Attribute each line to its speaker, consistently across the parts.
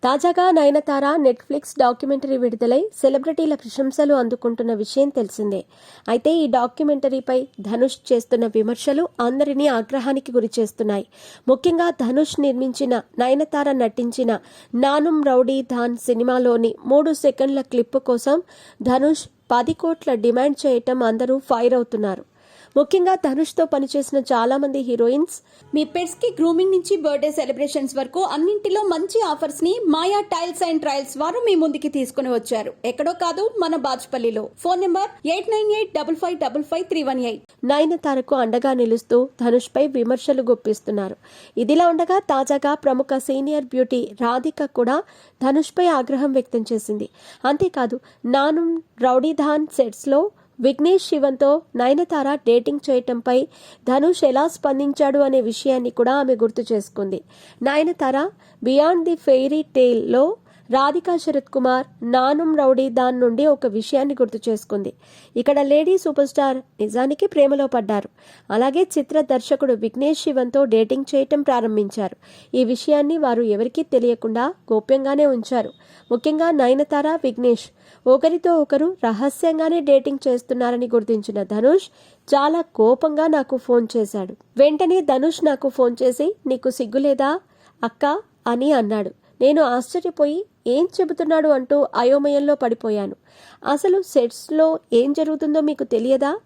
Speaker 1: తాజాగా Nayanthara Netflix documentary విడుదలై సెలబ్రిటీల ప్రశంసలు అందుకుంటున్న విషయం తెలిసిందే. అయితే ఈ డాక్యుమెంటరీపై ధనుష్ చేస్తున్న విమర్శలు అందరినీ ఆగ్రహానికి గురిచేస్తున్నాయి. ముఖ్యంగా ధనుష్ నిర్మించిన, నయనతార నటించిన నానుమ్ రౌడీ ధాన్ సినిమాలోని 3 సెకండ్ల క్లిప్ కోసం ధనుష్ 10 కోట్ల డిమాండ్ చేయటం అందరూ ఫైర్ అవుతున్నారు. ముఖ్యంగా ధనుష్తో పనిచేసిన చాలా మంది హీరోయిన్స్
Speaker 2: మీ పెట్స్ కి గ్రూమింగ్ నుంచి బర్త్డే సెలబ్రేషన్స్ వరకు అన్నింటిలో మంచి ఆఫర్స్ ని మాయా టైల్స్ అండ్ ట్రయల్స్ వారు మీ ముందుకి తీసుకుని వచ్చారు. ఎక్కడో కాదు, మన బాజ్పల్లిలో. Phone number 8985555318.
Speaker 1: నయనతారకు అండగా నిలుస్తూ ధనుష్ పై విమర్శలు గుప్పిస్తున్నారు. ఇదిలా ఉండగా తాజాగా ప్రముఖ సీనియర్ బ్యూటీ రాధిక కూడా ధనుష్ పై ఆగ్రహం వ్యక్తం చేసింది. అంతేకాదు, నానుమ్ రౌడీధాన్ సెట్స్ లో విఘ్నేష్ శివన్తో నయనతార డేటింగ్ చేయటంపై ధనుష్ ఎలా స్పందించాడు అనే విషయాన్ని కూడా ఆమె గుర్తు చేసుకుంది. నయనతార బియాండ్ ది ఫెయిరీ టేల్లో రాధికా శరత్ కుమార్ నానుమ్ రౌడీధాన్ నుండి ఒక విషయాన్ని గుర్తు చేసుకుంది. ఇక్కడ లేడీ సూపర్ స్టార్ నిజానికి ప్రేమలో పడ్డారు. అలాగే చిత్ర దర్శకుడు విఘ్నేష్ శివన్తో డేటింగ్ చేయటం ప్రారంభించారు. ఈ విషయాన్ని వారు ఎవరికీ తెలియకుండా గోప్యంగానే ఉంచారు. ముఖ్యంగా నయనతార, విఘ్నేష్ ఒకరితో ఒకరు రహస్యంగానే డేటింగ్ చేస్తున్నారని గుర్తించిన ధనుష్ చాలా కోపంగా నాకు ఫోన్ చేశాడు. వెంటనే ధనుష్ నాకు ఫోన్ చేసి, "నీకు సిగ్గులేదా అక్క" అని అన్నాడు. నేను ఆశ్చర్యపోయి ఏం చెబుతున్నాడు అంటూ అయోమయంలో పడిపోయాను. అసలు సెట్స్లో ఏం జరుగుతుందో మీకు తెలియదా?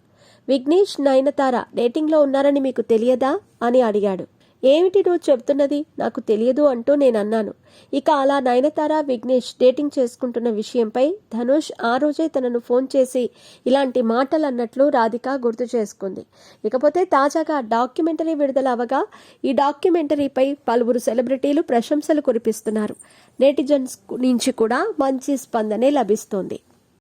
Speaker 1: విఘ్నేష్, నయనతార డేటింగ్లో ఉన్నారని మీకు తెలియదా అని అడిగాడు. ఏమిటి నువ్వు చెబుతున్నది? నాకు తెలియదు అంటూ నేనన్నాను. ఇక అలా నయనతార, విఘ్నేష్ డేటింగ్ చేసుకుంటున్న విషయంపై ధనుష్ ఆ రోజే తనను ఫోన్ చేసి ఇలాంటి మాటలు అన్నట్లు రాధిక గుర్తు చేసుకుంది. ఇకపోతే తాజాగా డాక్యుమెంటరీ విడుదల అవగా ఈ డాక్యుమెంటరీపై పలువురు సెలబ్రిటీలు ప్రశంసలు కురిపిస్తున్నారు. నెటిజన్స్ నుంచి కూడా మంచి స్పందనే లభిస్తోంది.